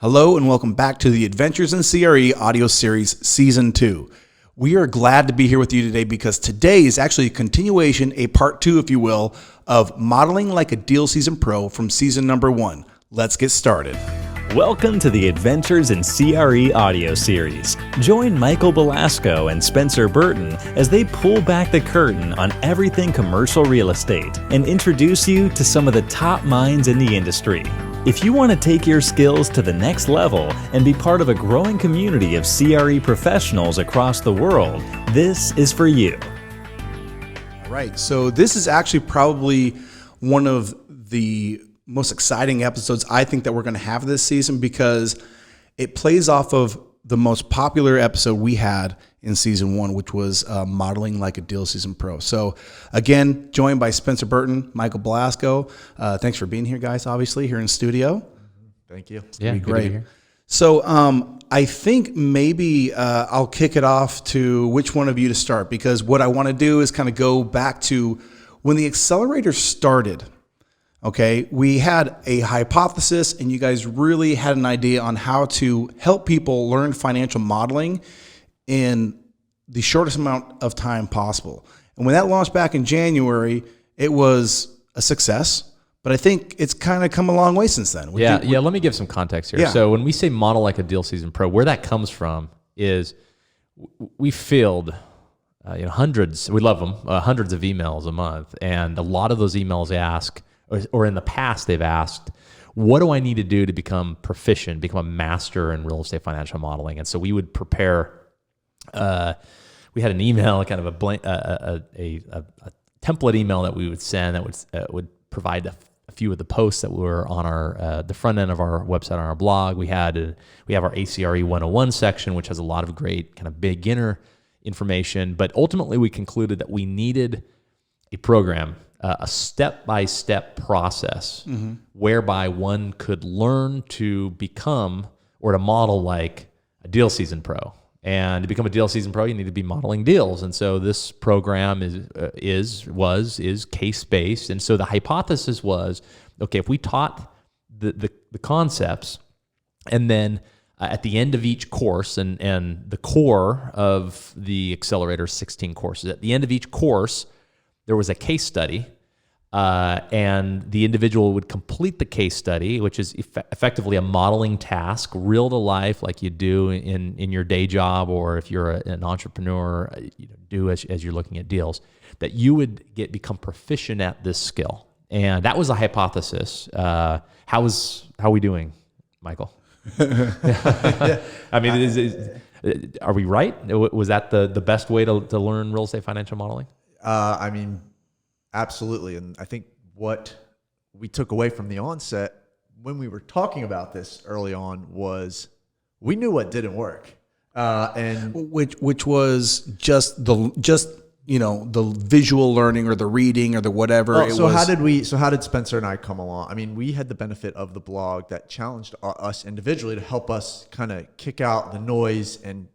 Hello and welcome back to the Adventures in CRE audio series Season 2. We are glad to be here with you today because today is actually a continuation, a part 2, if you will, of Modeling Like a Deal Season Pro from Season number 1. Let's get started. Welcome to the Adventures in CRE audio series. Join Michael Belasco and Spencer Burton as they pull back the curtain on everything commercial real estate and introduce you to some of the top minds in the industry. If you want to take your skills to the next level and be part of a growing community of CRE professionals across the world, this is for you. All right, so this is actually probably one of the most exciting episodes I think that we're going to have this season because it plays off of the most popular episode we had in Season 1, which was Modeling Like a Deal Season Pro. So again, joined by Spencer Burton, Michael Belasco. Thanks for being here, guys, obviously, here in studio. Thank you. Yeah, good great. To be here. So I think maybe I'll kick it off to which one of you to start, because what I want to do is kind of go back to when the Accelerator started. Okay, we had a hypothesis and you guys really had an idea on how to help people learn financial modeling in the shortest amount of time possible. And when that launched back in January, it was a success, but I think it's kind of come a long way since then. Let me give some context here. Yeah. So when we say model like a deal season pro, where that comes from is we field hundreds, we love them, hundreds of emails a month. And a lot of those emails ask, or in the past they've asked, what do I need to do to become proficient, become a master in real estate financial modeling? And so we would prepare, we had an email, kind of a blank, a template email that we would send that would provide a few of the posts that were on our the front end of our website, on our blog. We have our a.cre 101 section, which has a lot of great kind of beginner information. But ultimately, we concluded that we needed a program, a step-by-step process whereby one could learn to become or to model like a deal season pro. And to become a deal season pro, you need to be modeling deals. And so this program is case-based. And so the hypothesis was, okay, if we taught the concepts, and then at the end of each course, and the core of the Accelerator 16 courses, at the end of each course, there was a case study, and the individual would complete the case study, which is effectively a modeling task, real to life, like you do in your day job, or if you're an entrepreneur, do as you're looking at deals, that you would become proficient at this skill. And that was a hypothesis. How are we doing, Michael? I mean, are we right? Was that the best way to learn real estate financial modeling? Absolutely. And I think what we took away from the onset when we were talking about this early on was we knew what didn't work. And which was just the visual learning or the reading or the whatever. How did Spencer and I come along? I mean, we had the benefit of the blog that challenged us individually to help us kind of kick out the noise and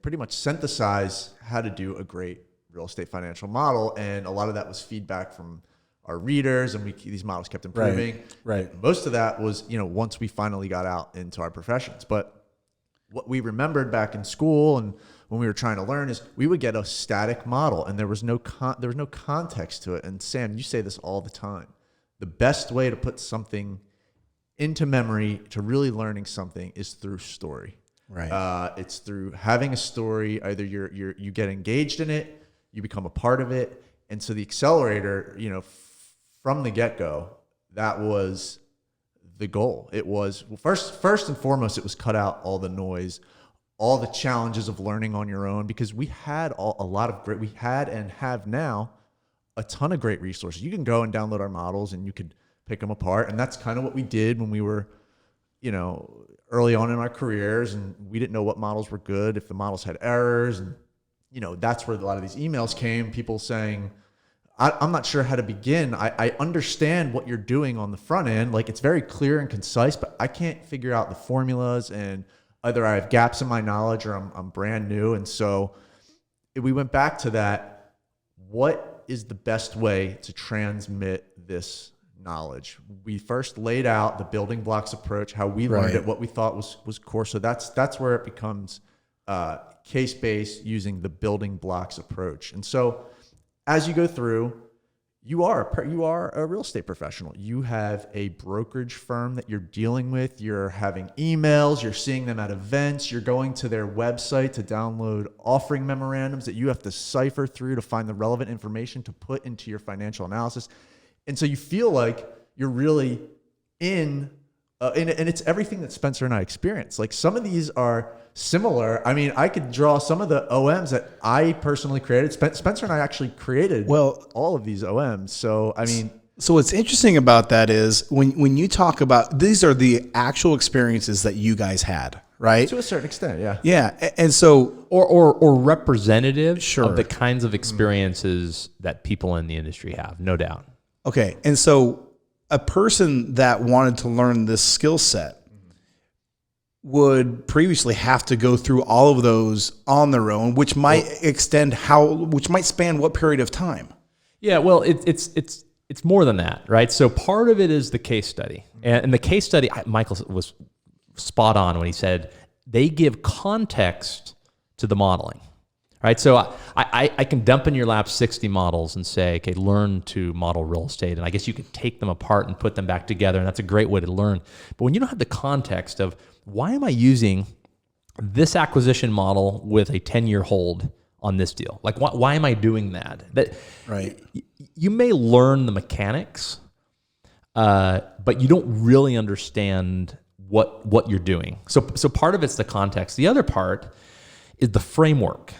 pretty much synthesize how to do a great real estate financial model. And a lot of that was feedback from our readers, and these models kept improving. Right. Most of that was, once we finally got out into our professions. But what we remembered back in school and when we were trying to learn is we would get a static model, and there was no context to it. And Sam, you say this all the time. The best way to put something into memory to really learning something is through story. Right. It's through having a story. Either you get engaged in it, you become a part of it. And so the Accelerator, from the get-go, that was the goal. It was, first and foremost, it was cut out all the noise, all the challenges of learning on your own, because we had we had and have now a ton of great resources. You can go and download our models and you could pick them apart. And that's kind of what we did when we were, early on in our careers, and we didn't know what models were good, if the models had errors. And that's where a lot of these emails came, people saying, I'm not sure how to begin. I understand what you're doing on the front end. Like, it's very clear and concise, but I can't figure out the formulas, and either I have gaps in my knowledge or I'm brand new. And so we went back to that. What is the best way to transmit this knowledge. We first laid out the building blocks approach, how we learned it, what we thought was core. So that's where it becomes case-based using the building blocks approach. And so as you go through, you are a real estate professional. You have a brokerage firm that you're dealing with. You're having emails. You're seeing them at events. You're going to their website to download offering memorandums that you have to cipher through to find the relevant information to put into your financial analysis. And so you feel like you're really and it's everything that Spencer and I experience. Like some of these are similar. I mean, I could draw some of the OMs that I personally created. Spencer and I actually created all of these OMs. So, I mean, so what's interesting about that is when you talk about, these are the actual experiences that you guys had, right? To a certain extent, yeah. Yeah. And so, or representative Sure. of the kinds of experiences that people in the industry have, no doubt. okay. And so a person that wanted to learn this skill set would previously have to go through all of those on their own, which might which might span what period of time? Yeah, well, it's more than that, right? So part of it is the case study. And the case study, Michael was spot on when he said they give context to the modeling, right? So I can dump in your lap 60 models and say, okay, learn to model real estate. And I guess you could take them apart and put them back together, and that's a great way to learn. But when you don't have the context of why am I using this acquisition model with a 10-year hold on this deal? Like, why am I doing that? Right. You may learn the mechanics, but you don't really understand what you're doing. So part of it's the context. The other part is the framework.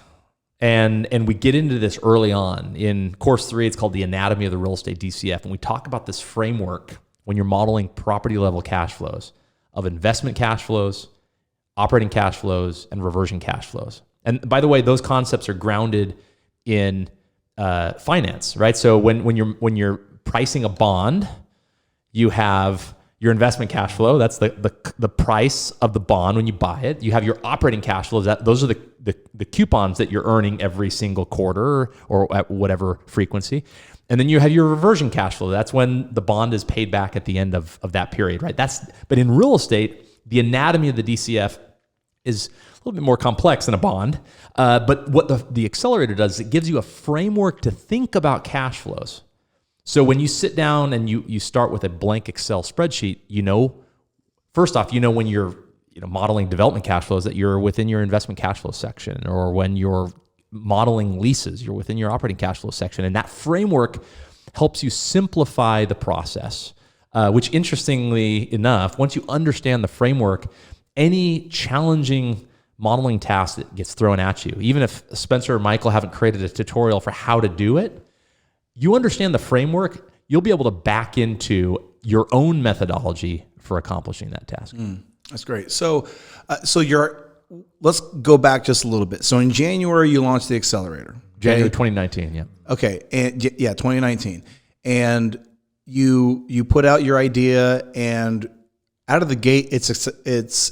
And we get into this early on. In course 3, it's called the anatomy of the real estate DCF. And we talk about this framework when you're modeling property level cash flows of investment cash flows, operating cash flows, and reversion cash flows. And by the way, those concepts are grounded in finance, right? So when you're pricing a bond, you have your investment cash flow. That's the price of the bond when you buy it. You have your operating cash flows. Those are the coupons that you're earning every single quarter or at whatever frequency. And then you have your reversion cash flow. That's when the bond is paid back at the end of that period, right? But in real estate, the anatomy of the DCF is a little bit more complex than a bond. But what the accelerator does is it gives you a framework to think about cash flows. So when you sit down and you start with a blank Excel spreadsheet, first off, when you're modeling development cash flows that you're within your investment cash flow section, or when you're modeling leases, you're within your operating cash flow section. And that framework helps you simplify the process, which interestingly enough, once you understand the framework, any challenging modeling task that gets thrown at you, even if Spencer or Michael haven't created a tutorial for how to do it, you understand the framework, you'll be able to back into your own methodology for accomplishing that task. That's great. So let's go back just a little bit. So in January, you launched the Accelerator. January 2019, yeah. Okay, and 2019, and you put out your idea, and out of the gate, it's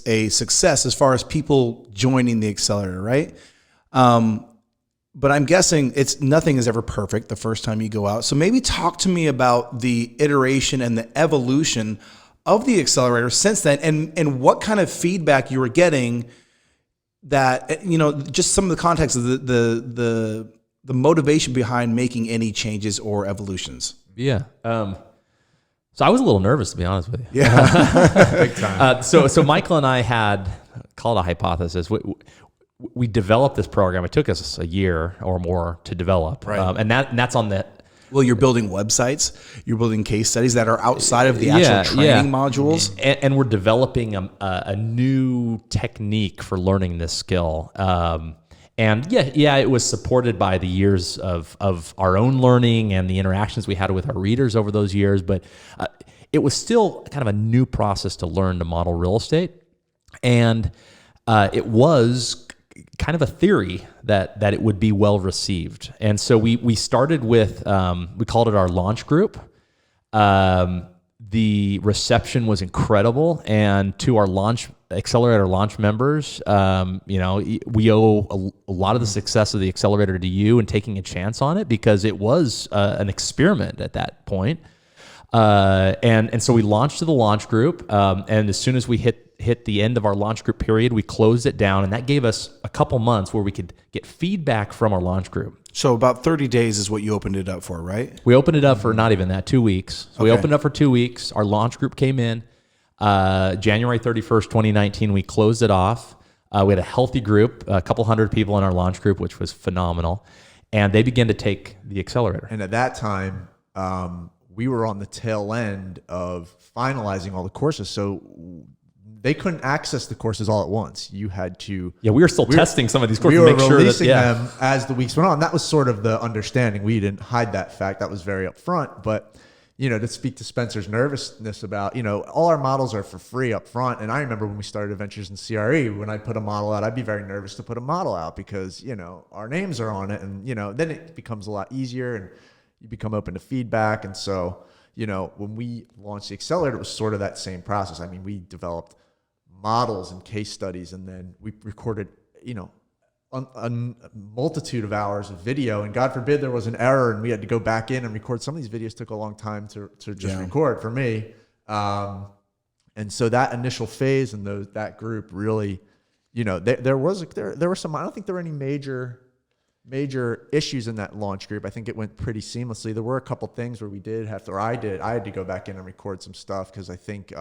a success as far as people joining the Accelerator, right? But I'm guessing nothing is ever perfect the first time you go out. So maybe talk to me about the iteration and the evolution of the Accelerator since then, and what kind of feedback you were getting. That just some of the context of the motivation behind making any changes or evolutions. Yeah. So I was a little nervous, to be honest with you. Yeah, Big time. So Michael and I had called a hypothesis. We developed this program. It took us a year or more to develop, right? And that's on the. Well, you're building websites, you're building case studies that are outside of the actual training modules. And we're developing a new technique for learning this skill. And it was supported by the years of our own learning and the interactions we had with our readers over those years. But it was still kind of a new process to learn to model real estate. And it was kind of a theory that it would be well received. And so we started with, we called it our launch group. The reception was incredible. And to our Accelerator launch members, we owe a lot of the success of the Accelerator to you and taking a chance on it, because it was an experiment at that point. And so we launched to the launch group. And as soon as we hit the end of our launch group period, we closed it down. And that gave us a couple months where we could get feedback from our launch group. So about 30 days is what you opened it up for, right? We opened it up for not even that, 2 weeks. So we opened up for 2 weeks. Our launch group came in January 31st, 2019. We closed it off. We had a healthy group, a couple hundred people in our launch group, which was phenomenal. And they began to take the accelerator. And at that time, we were on the tail end of finalizing all the courses. So they couldn't access the courses all at once. You had to... Yeah, we were still testing some of these courses to make sure that... releasing them as the weeks went on. That was sort of the understanding. We didn't hide that fact. That was very upfront. But, to speak to Spencer's nervousness about, all our models are for free up front. And I remember when we started Adventures in CRE, when I put a model out, I'd be very nervous to put a model out because, our names are on it. And, then it becomes a lot easier and you become open to feedback. And so, when we launched the Accelerator, it was sort of that same process. I mean, we developed models and case studies, and then we recorded, a multitude of hours of video, and God forbid there was an error and we had to go back in and record. Some of these videos took a long time to just record for me. And so that initial phase and that group really, there were some, I don't think there were any major issues in that launch group. I think it went pretty seamlessly. There were a couple things where I had to go back in and record some stuff because I think,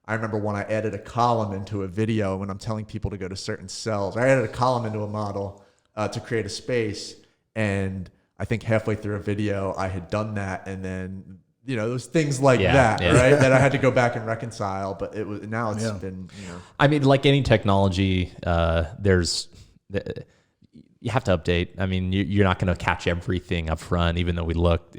I remember when I added a column into a video when I'm telling people to go to certain cells. I added a column into a model to create a space, and I think halfway through a video I had done that, and then those things like that, right? That I had to go back and reconcile. But it's been. I mean, like any technology, you have to update. I mean, you're not going to catch everything up front, even though we looked,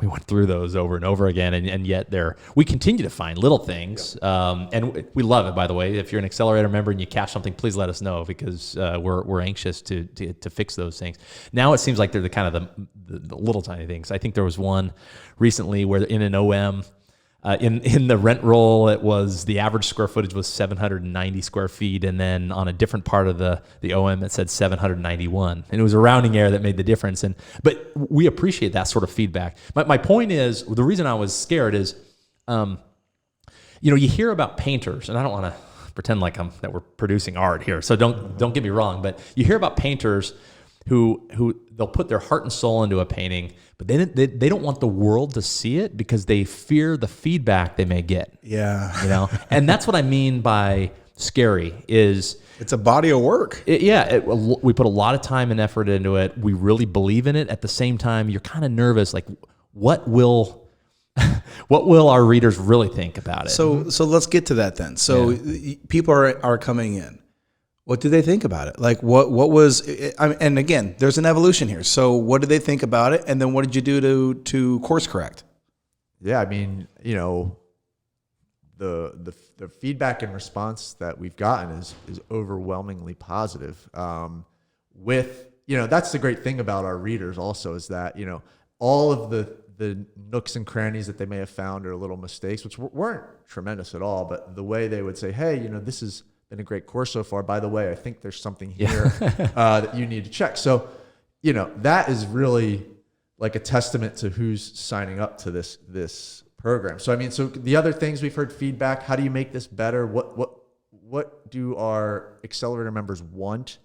we went through those over and over again, and yet we continue to find little things, and we love it. By the way, if you're an Accelerator member and you catch something, please let us know because we're anxious to fix those things. Now it seems like they're the kind of the little tiny things. I think there was one recently where in an OM. In the rent roll, it was the average square footage was 790 square feet, and then on a different part of the OM, it said 791, and it was a rounding error that made the difference. But we appreciate that sort of feedback. My point is, the reason I was scared is, you hear about painters, and I don't want to pretend like that we're producing art here, so don't get me wrong, but you hear about painters who they'll put their heart and soul into a painting, but they don't want the world to see it because they fear the feedback they may get. Yeah. And that's what I mean by scary is it's a body of work. We put a lot of time and effort into it. We really believe in it. At the same time, you're kind of nervous, like what will our readers really think about it? So let's get to that then. So people are coming in. What do they think about it? Like what was, and again, there's an evolution here. So what did they think about it? And then what did you do to course correct? Yeah. I mean, the feedback and response that we've gotten is overwhelmingly positive. That's the great thing about our readers also is that, all of the nooks and crannies that they may have found are little mistakes, which weren't tremendous at all, but the way they would say, hey, this is been a great course so far. By the way, I think there's something here that you need to check. So, that is really like a testament to who's signing up to this program. So, I mean, so the other things we've heard feedback, how do you make this better? What do our Accelerator members want?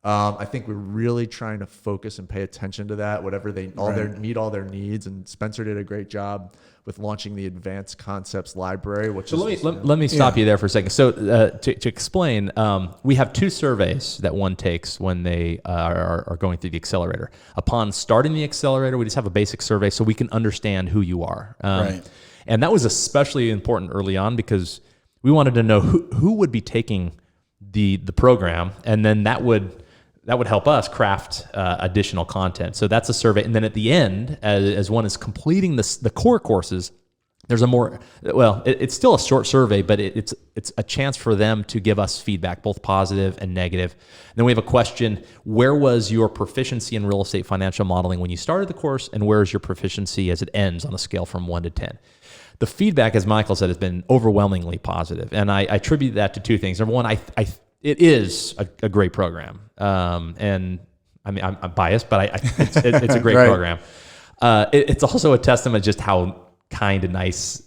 I think we're really trying to focus and pay attention to that, whatever meet all their needs. And Spencer did a great job with launching the Advanced Concepts Library, which let me stop you there for a second. So to explain, we have 2 surveys that one takes when they are going through the Accelerator. Upon starting the Accelerator, we just have a basic survey so we can understand who you are. Right. And that was especially important early on because we wanted to know who would be taking the program, and then that would help us craft additional content. So that's a survey. And then at the end, as one is completing the core courses, there's it's still a short survey, but it's a chance for them to give us feedback, both positive and negative. And then we have a question, where was your proficiency in real estate financial modeling when you started the course, and where is your proficiency as it ends on a scale from 1 to 10? The feedback, as Michael said, has been overwhelmingly positive. And I attribute that to 2 things. Number one, it is a great program. And I mean, I'm biased, but it's a great Right. program. It's also a testament just how kind and nice,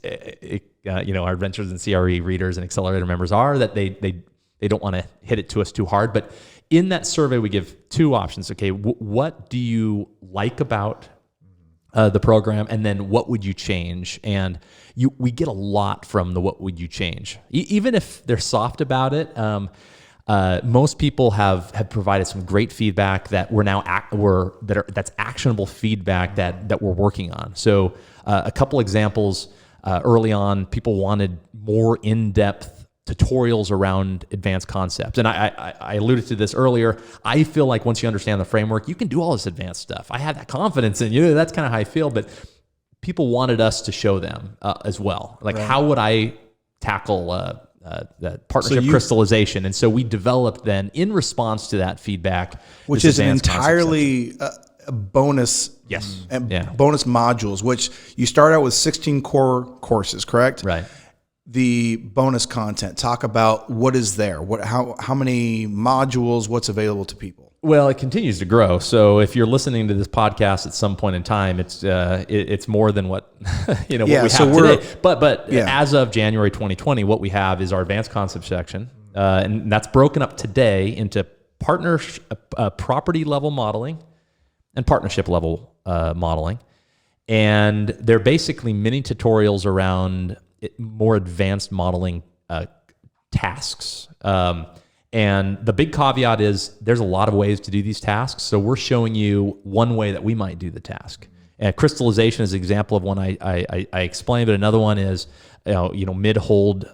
our Adventures in CRE readers and Accelerator members are, that they don't want to hit it to us too hard. But in that survey, we give two options. Okay, what do you like about the program, and then what would you change? And we get a lot from the what would you change, even if they're soft about it. Most people have provided some great feedback that that's actionable feedback that we're working on. So a couple examples early on, people wanted more in-depth tutorials around advanced concepts. And I alluded to this earlier. I feel like once you understand the framework, you can do all this advanced stuff. I have that confidence in you. That's kind of how I feel. But people wanted us to show them as well. Like, how would I tackle the partnership crystallization? And so we developed then, in response to that feedback, which is an entirely bonus. Yes. Bonus modules, which you start out with 16 core courses, correct? Right. The bonus content, talk about what is there, how many modules, what's available to people. Well, it continues to grow. So if you're listening to this podcast at some point in time, it's more than what what we have today. But as of January 2020, what we have is our advanced concept section, and that's broken up today into property level modeling and partnership level modeling, and they're basically mini tutorials around more advanced modeling tasks. And the big caveat is there's a lot of ways to do these tasks. So we're showing you one way that we might do the task. Crystallization is an example of one I explained, but another one is mid-hold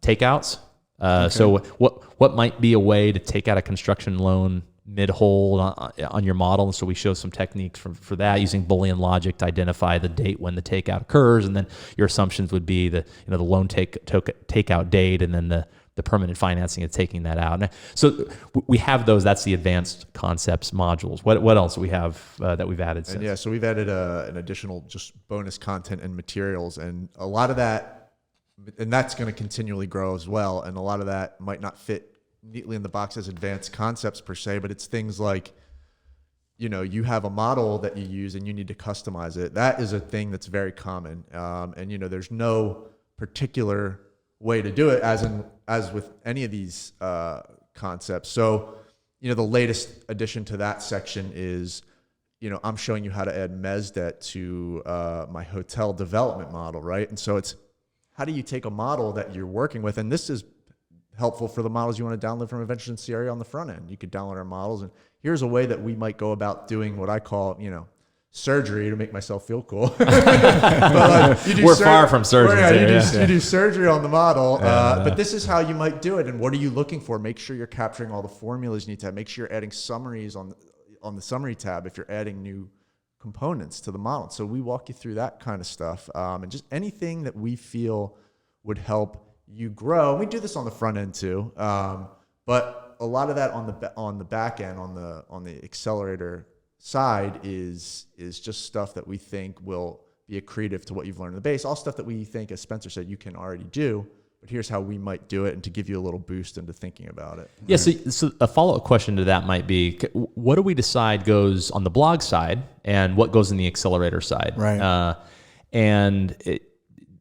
takeouts. Okay. So what might be a way to take out a construction loan mid-hold on your model? And so we show some techniques for that, using Boolean logic to identify the date when the takeout occurs, and then your assumptions would be the loan takeout date, and then the permanent financing of taking that out. And so we have those. That's the advanced concepts modules. What else do we have that we've added since? And so we've added an additional just bonus content and materials, and a lot of that, and that's going to continually grow as well. And a lot of that might not fit neatly in the box as advanced concepts per se, but it's things like, you have a model that you use and you need to customize it. That is a thing that's very common. And there's no particular way to do it as with any of these concepts. So, the latest addition to that section is, I'm showing you how to add mezz debt to my hotel development model, right? And so it's, how do you take a model that you're working with, and this is helpful for the models you want to download from Adventures in CRE on the front end. You could download our models, and here's a way that we might go about doing what I call, surgery to make myself feel cool. But we're far from surgeons. You do surgery on the model, but this is how you might do it. And what are you looking for? Make sure you're capturing all the formulas you need to have. Make sure you're adding summaries on the summary tab if you're adding new components to the model. So we walk you through that kind of stuff, and just anything that we feel would help you grow. We do this on the front end too, but a lot of that on the back end, on the Accelerator side is just stuff that we think will be accretive to what you've learned in the base. All stuff that we think, as Spencer said, you can already do, but here's how we might do it, and to give you a little boost into thinking about it. Yeah. So a follow-up question to that might be, what do we decide goes on the blog side and what goes in the Accelerator side? Right.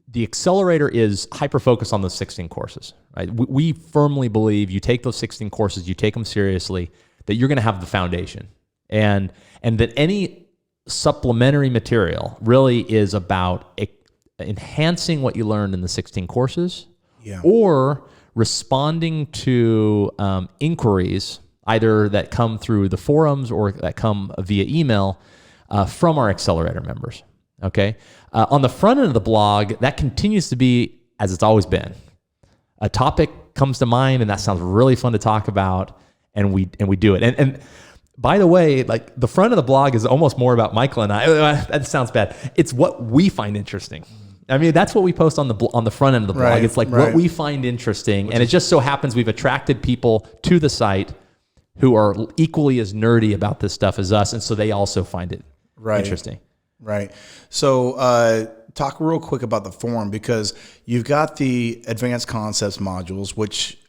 The Accelerator is hyper-focused on those 16 courses, right? We firmly believe you take those 16 courses, you take them seriously, that you're going to have the foundation. And that any supplementary material really is about enhancing what you learned in the 16 courses, or responding to inquiries, either that come through the forums or that come via email from our Accelerator members. Okay. On the front end of the blog, that continues to be as it's always been. A topic comes to mind, and that sounds really fun to talk about, and we do it. And by the way, like, the front of the blog is almost more about Michael and I. That sounds bad. It's what we find interesting. I mean, that's what we post on the front end of the blog. Right, it's like what we find interesting, and it just so happens we've attracted people to the site who are equally as nerdy about this stuff as us, and so they also find it interesting. Right. So talk real quick about the forum, because you've got the advanced concepts modules, which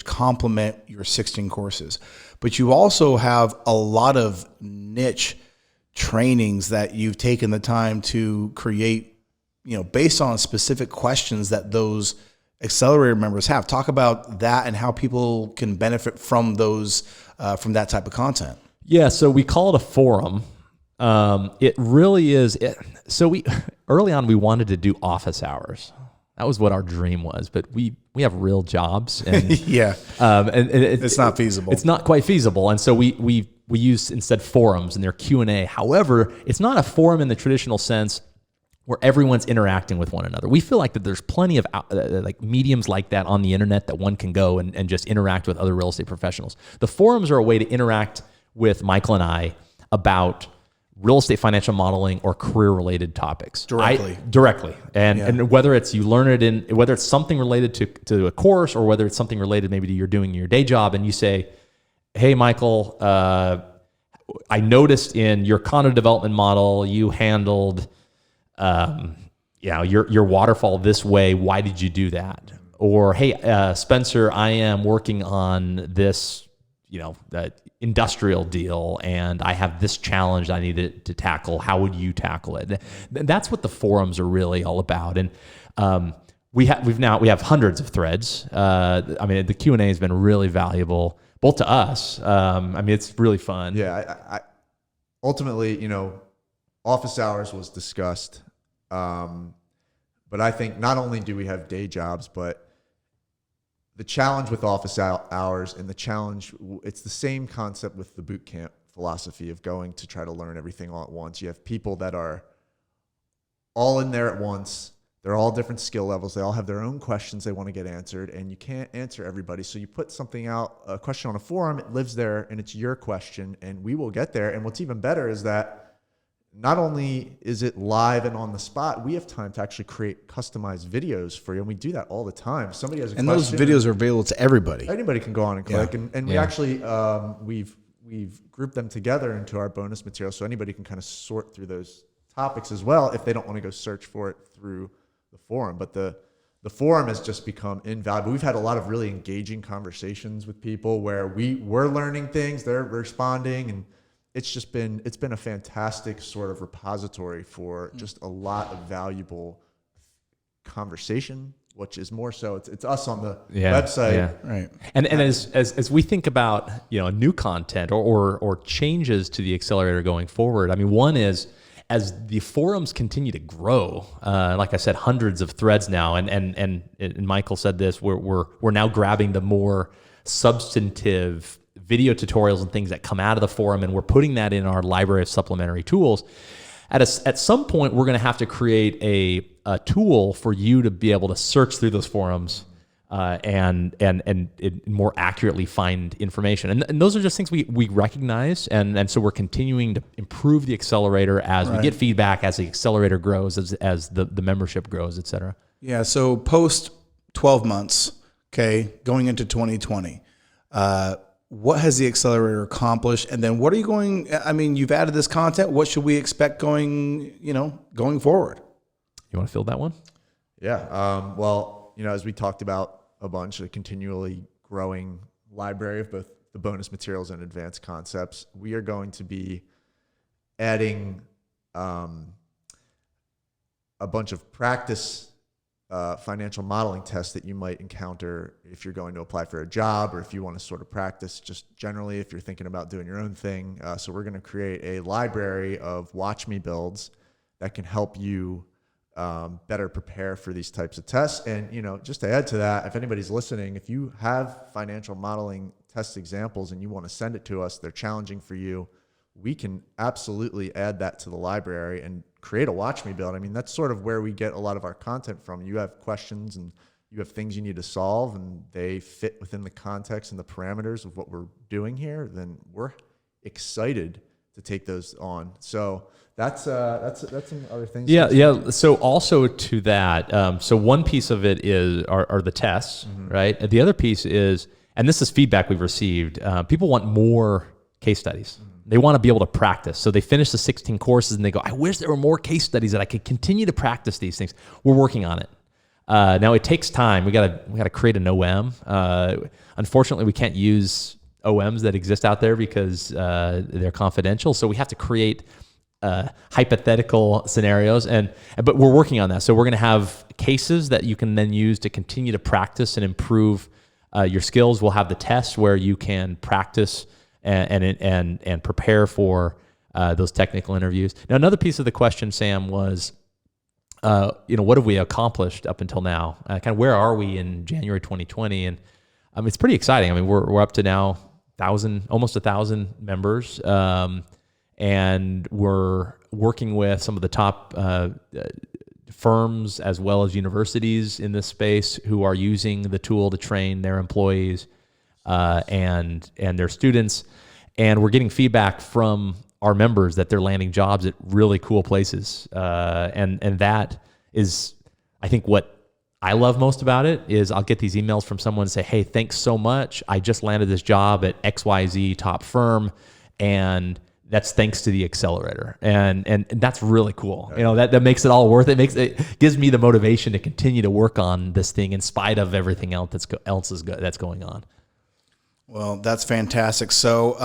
complement your 16 courses, but you also have a lot of niche trainings that you've taken the time to create based on specific questions that those Accelerator members have. Talk about that and how people can benefit from those, from that type of content. Yeah, so we call it a forum. It really is. So early on we wanted to do office hours. That was what our dream was, but we have real jobs, and Yeah. and It's not feasible. It's not quite feasible, and so we use instead forums, and they're Q&A. However, it's not a forum in the traditional sense where everyone's interacting with one another. We feel like that there's plenty of like mediums like that on the internet that one can go and just interact with other real estate professionals. The forums are a way to interact with Michael and I about real estate financial modeling or career-related topics. Directly. And whether it's you learn it whether it's something related to a course, or whether it's something related maybe to you're doing your day job, and you say, hey, Michael, I noticed in your condo development model, you handled your waterfall this way. Why did you do that? Or, hey, Spencer, I am working on this, industrial deal, and I have this challenge I need to tackle. How would you tackle it? That's what the forums are really all about. And we have hundreds of threads. The Q&A has been really valuable, both to us. It's really fun. Yeah. I ultimately, office hours was discussed. But I think not only do we have day jobs, but the challenge with office hours and it's the same concept with the boot camp philosophy of going to try to learn everything all at once. You have people that are all in there at once. They're all different skill levels. They all have their own questions they want to get answered, and you can't answer everybody. So you put a question on a forum, it lives there, and it's your question, and we will get there. And what's even better is that not only is it live and on the spot, we have time to actually create customized videos for you, and we do that all the time. Somebody has a question. And those videos are available to everybody. Anybody can go on and click. Yeah. And we actually, we've grouped them together into our bonus material, so anybody can kind of sort through those topics as well if they don't want to go search for it through the forum. But the forum has just become invaluable. We've had a lot of really engaging conversations with people where we're learning things, they're responding, and it's been a fantastic sort of repository for just a lot of valuable conversation, which is more so it's us on the website. Yeah. Right. And as we think about, new content or changes to the Accelerator going forward, one is, as the forums continue to grow, like I said, hundreds of threads now, and Michael said this, we're now grabbing the more substantive video tutorials and things that come out of the forum, and we're putting that in our library of supplementary tools. At some point, we're going to have to create a tool for you to be able to search through those forums and more accurately find information. And those are just things we recognize, and so we're continuing to improve the Accelerator as we get feedback, as the Accelerator grows, as the membership grows, et cetera. Yeah. So post 12 months, going into 2020. What has the Accelerator accomplished? And then what are you you've added this content. What should we expect going forward? You want to field that one? Yeah. As we talked about a bunch, a continually growing library of both the bonus materials and advanced concepts, we are going to be adding a bunch of practice financial modeling tests that you might encounter if you're going to apply for a job, or if you want to sort of practice just generally if you're thinking about doing your own thing. So we're going to create a library of watch me builds that can help you better prepare for these types of tests. And, just to add to that, if anybody's listening, if you have financial modeling test examples and you want to send it to us, they're challenging for you, we can absolutely add that to the library and create a watch me build. That's sort of where we get a lot of our content from. You have questions and you have things you need to solve, and they fit within the context and the parameters of what we're doing here, then we're excited to take those on. So that's some other things. Yeah. So also to that, so one piece of it are the tests, right? And the other piece is, and this is feedback we've received, people want more case studies. They want to be able to practice. So they finish the 16 courses and they go, I wish there were more case studies that I could continue to practice these things. We're working on it. Now it takes time. We got to create an OM. Unfortunately, we can't use OMs that exist out there because they're confidential. So we have to create hypothetical scenarios, but we're working on that. So we're going to have cases that you can then use to continue to practice and improve your skills. We'll have the tests where you can practice and prepare for those technical interviews. Now, another piece of the question, Sam, was, what have we accomplished up until now? Kind of where are we in January 2020? And it's pretty exciting. I mean, we're up to now almost 1,000 members, and we're working with some of the top firms as well as universities in this space who are using the tool to train their employees and their students. And we're getting feedback from our members that they're landing jobs at really cool places. And that is, I think, what I love most about it is I'll get these emails from someone and say, hey, thanks so much. I just landed this job at XYZ top firm, and that's thanks to the Accelerator. And that's really cool. That makes it all worth it. It gives me the motivation to continue to work on this thing in spite of everything else that's going on. Well, that's fantastic. So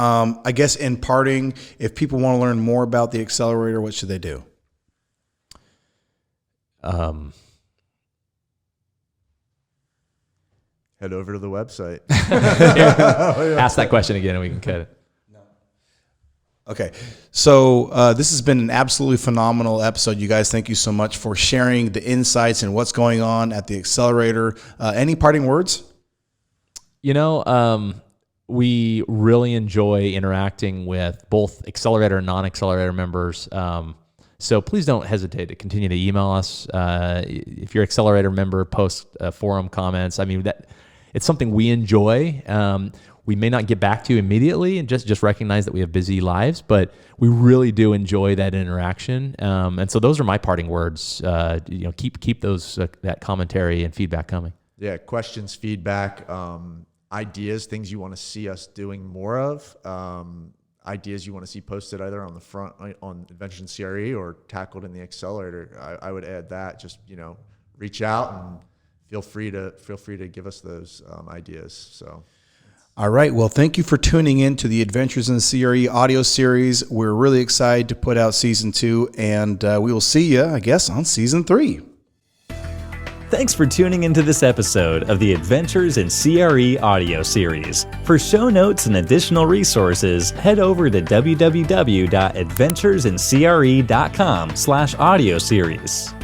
I guess in parting, if people want to learn more about the Accelerator, what should they do? Head over to the website. Ask that question again and we can cut it. Okay. So this has been an absolutely phenomenal episode. You guys, thank you so much for sharing the insights and what's going on at the Accelerator. Any parting words? We really enjoy interacting with both Accelerator and non-Accelerator members. So please don't hesitate to continue to email us. If you're an Accelerator member, post forum comments. I mean, it's something we enjoy. We may not get back to you immediately, and just recognize that we have busy lives, but we really do enjoy that interaction. And so those are my parting words. Keep those that commentary and feedback coming. Yeah, questions, feedback, ideas, things you want to see us doing more of, ideas you want to see posted either on the front on Adventures in CRE or tackled in the Accelerator. I would add that. Just reach out and feel free to give us those ideas. So. All right. Well, thank you for tuning in to the Adventures in CRE audio series. We're really excited to put out season 2, and we will see you, I guess, on season 3. Thanks for tuning into this episode of the Adventures in CRE audio series. For show notes and additional resources, head over to www.adventuresincre.com/audio series.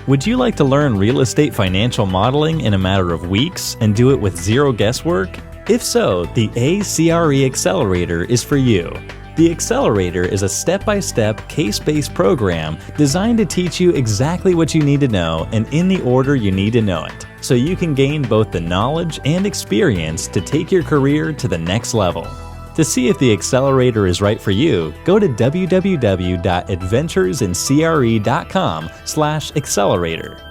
Would you like to learn real estate financial modeling in a matter of weeks and do it with zero guesswork? If so, the a.cre Accelerator is for you. The Accelerator is a step-by-step, case-based program designed to teach you exactly what you need to know and in the order you need to know it, so you can gain both the knowledge and experience to take your career to the next level. To see if the Accelerator is right for you, go to www.adventuresincre.com/accelerator.